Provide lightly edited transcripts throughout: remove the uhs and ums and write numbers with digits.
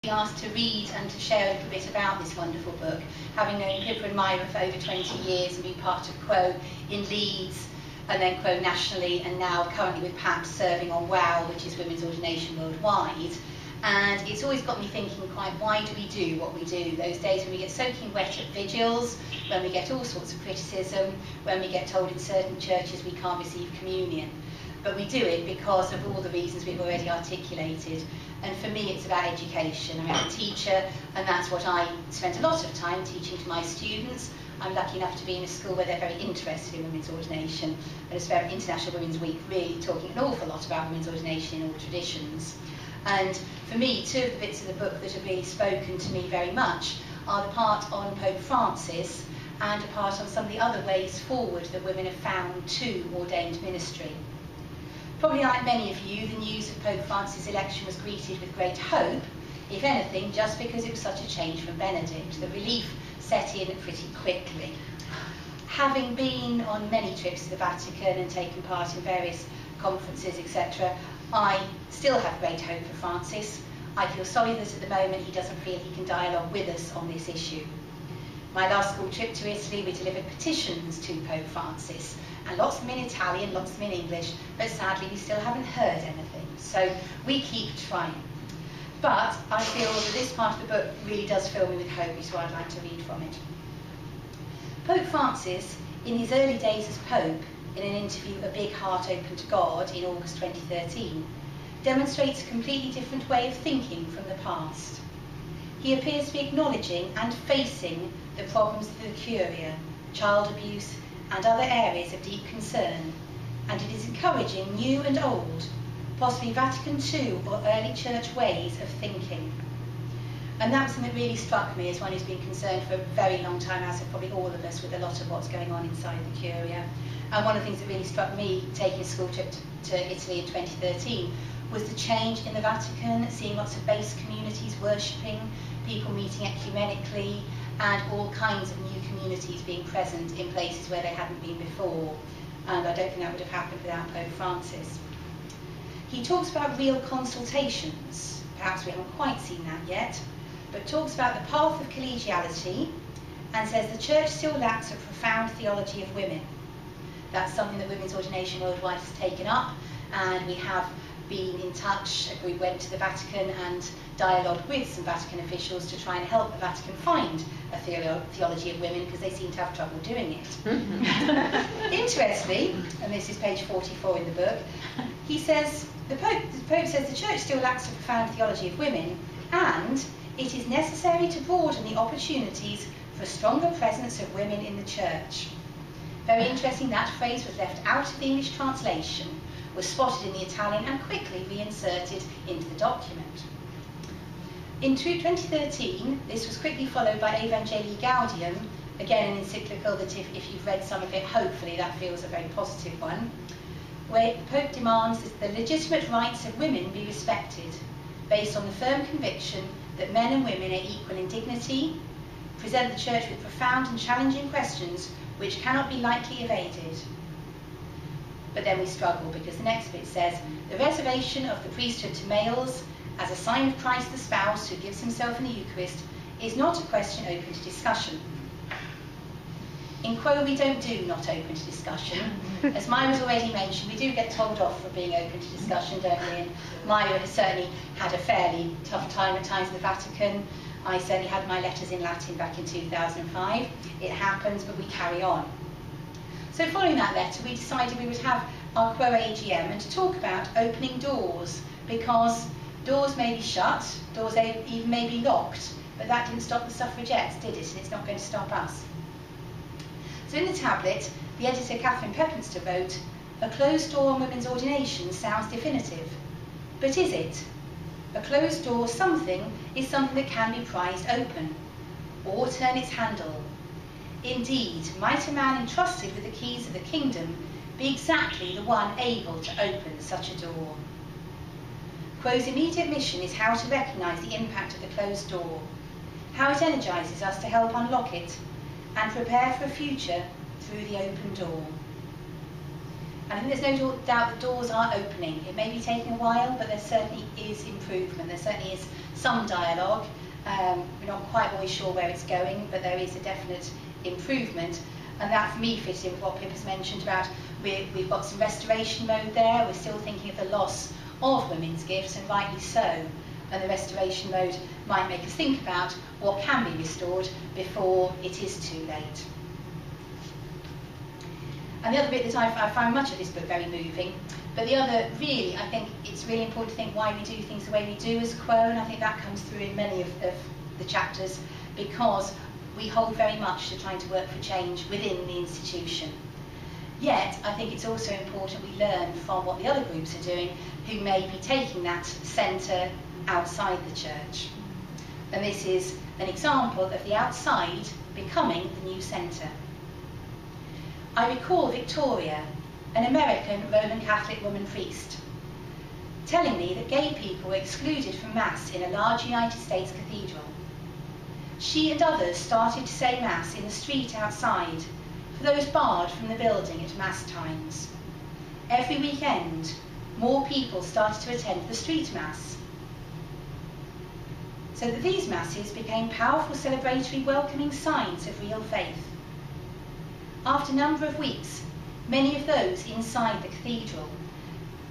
Asked to read and to share a little bit about this wonderful book, having known Pippa and Myra for over 20 years and been part of Quo in Leeds and then Quo nationally, and now currently with Pat serving on WOW, which is Women's Ordination Worldwide. And it's always got me thinking, quite, why do we do what we do? Those days when we get soaking wet at vigils, when we get all sorts of criticism, when we get told in certain churches we can't receive communion. But we do it because of all the reasons we've already articulated. And for me, it's about education. I'm a teacher, and that's what I spent a lot of time teaching to my students. I'm lucky enough to be in a school where they're very interested in women's ordination, and it's very International Women's Week, really talking an awful lot about women's ordination in all traditions. And for me, two of the bits of the book that have really spoken to me very much are the part on Pope Francis and a part on some of the other ways forward that women have found to ordained ministry. Probably like many of you, the news of Pope Francis' election was greeted with great hope, if anything, just because it was such a change from Benedict. The relief set in pretty quickly. Having been on many trips to the Vatican and taken part in various conferences, etc., I still have great hope for Francis. I feel sorry that at the moment he doesn't feel he can dialogue with us on this issue. My last school trip to Italy, we delivered petitions to Pope Francis, and lots of them in Italian, lots of them in English, but sadly we still haven't heard anything. So we keep trying. But I feel that this part of the book really does fill me with hope, so I'd like to read from it. Pope Francis, in his early days as Pope, in an interview A Big Heart Open to God in August 2013, demonstrates a completely different way of thinking from the past. He appears to be acknowledging and facing the problems of the Curia, child abuse, and other areas of deep concern, and it is encouraging new and old, possibly Vatican II or early church ways of thinking. And that was something that really struck me as one who's been concerned for a very long time, as have probably all of us, with a lot of what's going on inside the Curia. And one of the things that really struck me taking a school trip to Italy in 2013 was the change in the Vatican, seeing lots of base communities worshipping, people meeting ecumenically, and all kinds of new communities being present in places where they hadn't been before. And I don't think that would have happened without Pope Francis. He talks about real consultations. Perhaps we haven't quite seen that yet, but talks about the path of collegiality and says the Church still lacks a profound theology of women. That's something that Women's Ordination Worldwide has taken up, and we have been in touch. We went to the Vatican and dialogued with some Vatican officials to try and help the Vatican find a theology of women, because they seem to have trouble doing it. Interestingly, and this is page 44 in the book, he says, the Pope says the Church still lacks a profound theology of women, and it is necessary to broaden the opportunities for a stronger presence of women in the Church. Very interesting, that phrase was left out of the English translation, was spotted in the Italian and quickly reinserted into the document. In 2013, this was quickly followed by Evangelii Gaudium, again an encyclical that if you've read some of it, hopefully that feels a very positive one, where the Pope demands that the legitimate rights of women be respected, based on the firm conviction that men and women are equal in dignity, present the Church with profound and challenging questions which cannot be lightly evaded. But then we struggle, because the next bit says, the reservation of the priesthood to males as a sign of Christ the spouse who gives himself in the Eucharist is not a question open to discussion. In Quo we don't do not open to discussion. As Myra's already mentioned, we do get told off for being open to discussion, don't we? And Myra has certainly had a fairly tough time at times in the Vatican. I certainly had my letters in Latin back in 2005. It happens, but we carry on. So following that letter, we decided we would have our Quo AGM and to talk about opening doors, because doors may be shut, doors even may be locked, but that didn't stop the suffragettes, did it? And it's not going to stop us. So in the tablet, the editor Katharine Salmon wrote, a closed door on women's ordination sounds definitive. But is it? A closed door something is something that can be prized open, or turn its handle. Indeed, might a man entrusted with the keys of the kingdom be exactly the one able to open such a door? Quo's immediate mission is how to recognise the impact of the closed door, how it energises us to help unlock it, and prepare for a future through the open door. And I think there's no doubt that doors are opening. It may be taking a while, but there certainly is improvement. There certainly is some dialogue. We're not quite always sure where it's going, but there is a definite improvement. And that, for me, fits in with what Pippa's mentioned about we've got some restoration mode there. We're still thinking of the loss of women's gifts, and rightly so. And the restoration mode might make us think about what can be restored before it is too late. And the other bit that I found much of this book very moving, but the other, really, I think it's really important to think why we do things the way we do as Quo, and I think that comes through in many of the chapters, because we hold very much to trying to work for change within the institution. Yet, I think it's also important we learn from what the other groups are doing who may be taking that centre outside the church. And this is an example of the outside becoming the new centre. I recall Victoria, an American Roman Catholic woman priest, telling me that gay people were excluded from Mass in a large United States cathedral. She and others started to say Mass in the street outside for those barred from the building at Mass times. Every weekend, more people started to attend the street Mass, so that these Masses became powerful celebratory welcoming signs of real faith. After a number of weeks, many of those inside the cathedral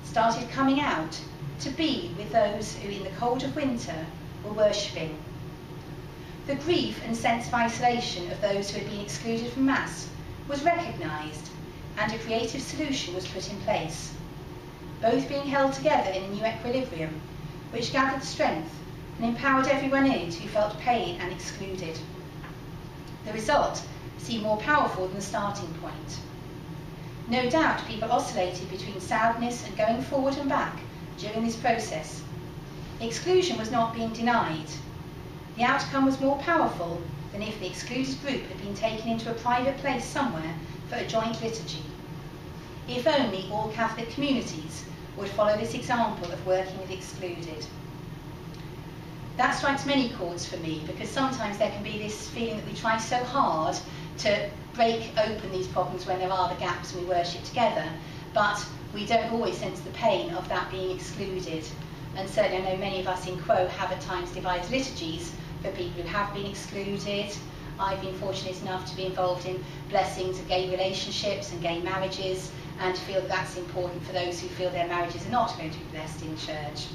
started coming out to be with those who in the cold of winter were worshipping. The grief and sense of isolation of those who had been excluded from Mass was recognised, and a creative solution was put in place, both being held together in a new equilibrium, which gathered strength and empowered everyone in it who felt pain and excluded. The result seemed more powerful than the starting point. No doubt people oscillated between sadness and going forward and back during this process. Exclusion was not being denied. The outcome was more powerful than if the excluded group had been taken into a private place somewhere for a joint liturgy. If only all Catholic communities would follow this example of working with excluded. That strikes many chords for me, because sometimes there can be this feeling that we try so hard to break open these problems when there are the gaps and we worship together, but we don't always sense the pain of that being excluded. And certainly I know many of us in Quo have at times devised liturgies for people who have been excluded. I've been fortunate enough to be involved in blessings of gay relationships and gay marriages, and to feel that that's important for those who feel their marriages are not going to be blessed in church.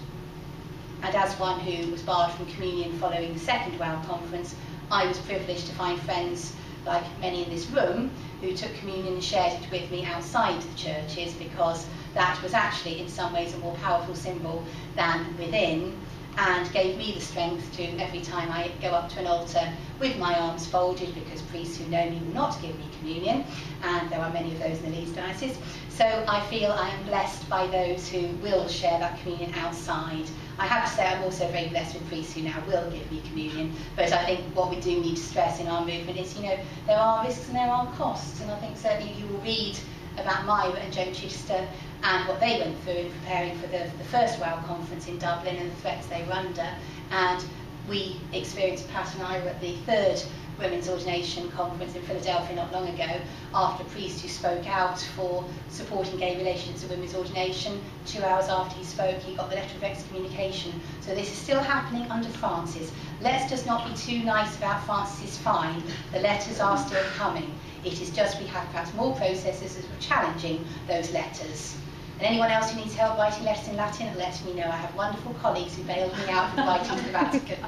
And as one who was barred from communion following the second WOW conference, I was privileged to find friends, like many in this room, who took communion and shared it with me outside the churches, because that was actually in some ways a more powerful symbol than within, and gave me the strength to, every time I go up to an altar with my arms folded, because priests who know me will not give me communion, and there are many of those in the Leeds diocese, so I feel I am blessed by those who will share that communion outside. I have to say I'm also very blessed with priests who now will give me communion, but I think what we do need to stress in our movement is, there are risks and there are costs, and I think certainly you will read about Myra and Joe Chichester and what they went through in preparing for the first WOW conference in Dublin and the threats they were under. And we experienced, Pat and I were at the third Women's Ordination Conference in Philadelphia not long ago, after a priest who spoke out for supporting gay relations at women's ordination. 2 hours after he spoke, he got the letter of excommunication. So this is still happening under Francis. Let's just not be too nice about Francis's fine. The letters are still coming. It is just we have perhaps more processes as we're challenging those letters. And anyone else who needs help writing letters in Latin, let me know. I have wonderful colleagues who bailed me out from writing to the Vatican.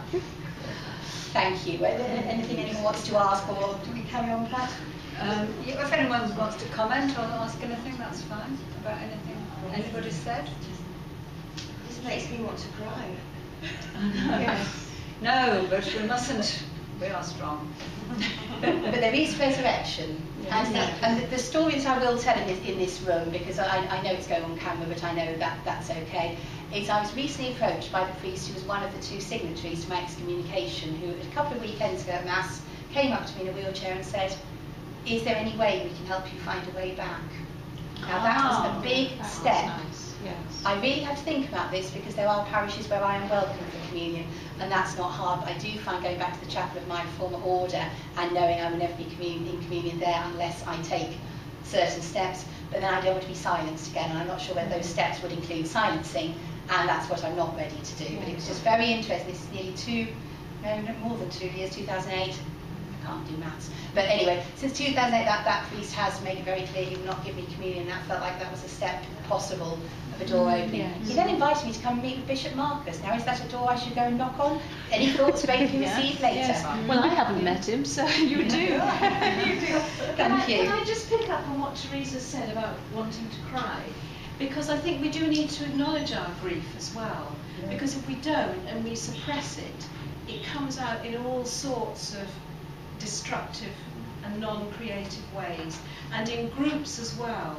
Thank you. Anything anyone wants to ask, or do we carry on, Pat? If anyone wants to comment or ask anything, that's fine, about anything anybody said. This makes me want to cry. Yes. No, but we mustn't. We are strong. But there is resurrection. Yes. And the stories I will tell in this room, because I know it's going on camera, but I know that's okay, is I was recently approached by the priest who was one of the 2 signatories to my excommunication, who a couple of weekends ago at Mass came up to me in a wheelchair and said, is there any way we can help you find a way back? Now that was a big step. Nice. Yes. I really had to think about this, because there are parishes where I am welcome for communion, and that's not hard, but I do find going back to the chapel of my former order and knowing I will never be in communion there unless I take certain steps, but then I don't want to be silenced again, and I'm not sure whether those steps would include silencing, and that's what I'm not ready to do. But it was just very interesting. This is nearly more than 2 years, 2008. I can't do maths. But anyway, since 2008, that priest has made it very clear he will not give me communion. That felt like that was a step possible of a door opening. Yes. He then invited me to come and meet with Bishop Marcus. Now, is that a door I should go and knock on? Any thoughts waiting to be received later? Yes. Well, I haven't met him, so you do. You do. Thank you. Can I just pick up on what Teresa said about wanting to cry? Because I think we do need to acknowledge our grief as well. Because if we don't and we suppress it, it comes out in all sorts of destructive and non-creative ways. And in groups as well,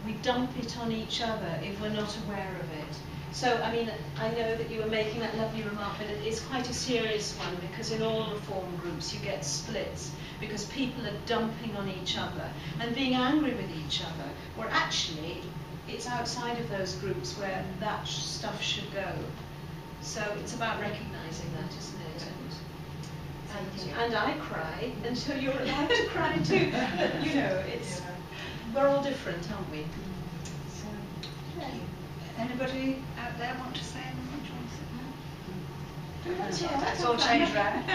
we dump it on each other if we're not aware of it. So, I mean, I know that you were making that lovely remark, but it is quite a serious one, because in all reform groups you get splits, because people are dumping on each other and being angry with each other, where actually it's outside of those groups where that stuff should go. So it's about recognising that, isn't it? And I cry, and so you're allowed to cry too. You know, we're all different, aren't we? So, anybody out there want to say anything? Do you want to say no? That's all changed round.